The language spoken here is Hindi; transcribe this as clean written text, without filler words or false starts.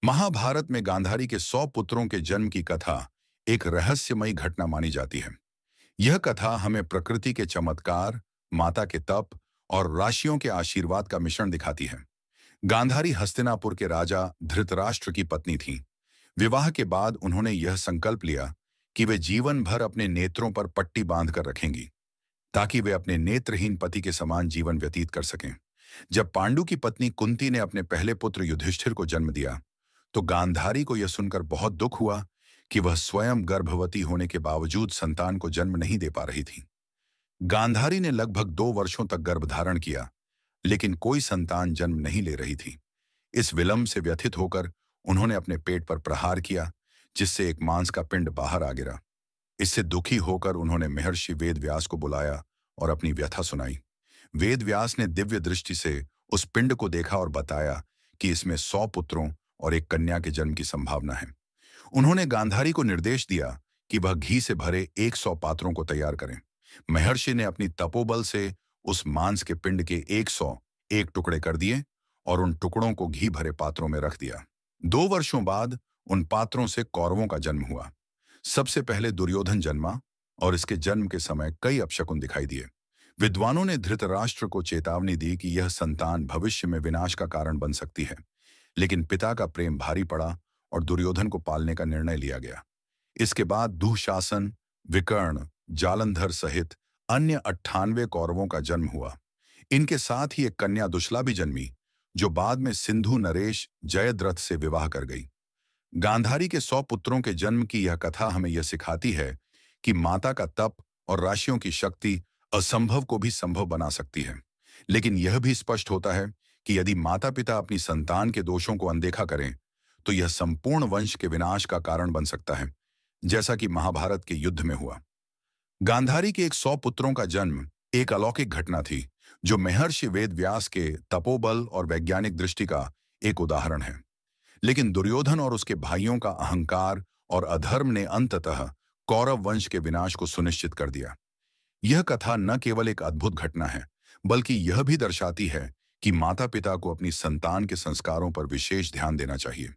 महाभारत में गांधारी के 100 पुत्रों के जन्म की कथा एक रहस्यमयी घटना मानी जाती है। यह कथा हमें प्रकृति के चमत्कार, माता के तप और राशियों के आशीर्वाद का मिश्रण दिखाती है। गांधारी हस्तिनापुर के राजा धृतराष्ट्र की पत्नी थीं। विवाह के बाद उन्होंने यह संकल्प लिया कि वे जीवन भर अपने नेत्रों पर पट्टी बांधकर रखेंगी, ताकि वे अपने नेत्रहीन पति के समान जीवन व्यतीत कर सकें। जब पांडु की पत्नी कुंती ने अपने पहले पुत्र युधिष्ठिर को जन्म दिया, तो गांधारी को यह सुनकर बहुत दुख हुआ कि वह स्वयं गर्भवती होने के बावजूद संतान को जन्म नहीं दे पा रही थी। गांधारी ने लगभग 2 वर्षों तक गर्भधारण किया, लेकिन कोई संतान जन्म नहीं ले रही थी। इस विलंब से व्यथित होकर उन्होंने अपने पेट पर प्रहार किया, जिससे एक मांस का पिंड बाहर आ गिरा। इससे दुखी होकर उन्होंने महर्षि वेदव्यास को बुलाया और अपनी व्यथा सुनाई। वेदव्यास ने दिव्य दृष्टि से उस पिंड को देखा और बताया कि इसमें 100 पुत्रों और एक कन्या के जन्म की संभावना है। उन्होंने गांधारी को निर्देश दिया कि वह घी से भरे 100 पात्रों को तैयार करें। महर्षि ने अपनी तपोबल से उस मांस के पिंड के 101 टुकड़े कर दिए और उन टुकड़ों को घी भरे पात्रों में रख दिया। 2 वर्षों बाद उन पात्रों से कौरवों का जन्म हुआ। सबसे पहले दुर्योधन जन्मा और इसके जन्म के समय कई अपशकुन दिखाई दिए। विद्वानों ने धृतराष्ट्र को चेतावनी दी कि यह संतान भविष्य में विनाश का कारण बन सकती है, लेकिन पिता का प्रेम भारी पड़ा और दुर्योधन को पालने का निर्णय लिया गया। इसके बाद दुःशासन, विकर्ण, जालंधर सहित अन्य 98 कौरवों का जन्म हुआ। इनके साथ ही एक कन्या दुशला भी जन्मी, जो बाद में सिंधु नरेश जयद्रथ से विवाह कर गई। गांधारी के 100 पुत्रों के जन्म की यह कथा हमें यह सिखाती है कि माता का तप और राशियों की शक्ति असंभव को भी संभव बना सकती है। लेकिन यह भी स्पष्ट होता है कि यदि माता पिता अपनी संतान के दोषों को अनदेखा करें, तो यह संपूर्ण वंश के विनाश का कारण बन सकता है, जैसा कि महाभारत के युद्ध में हुआ। गांधारी के 100 पुत्रों का जन्म एक अलौकिक घटना थी, जो महर्षि वेदव्यास के तपोबल और वैज्ञानिक दृष्टि का एक उदाहरण है। लेकिन दुर्योधन और उसके भाइयों का अहंकार और अधर्म ने अंततः कौरव वंश के विनाश को सुनिश्चित कर दिया। यह कथा न केवल एक अद्भुत घटना है, बल्कि यह भी दर्शाती है कि माता पिता को अपनी संतान के संस्कारों पर विशेष ध्यान देना चाहिए।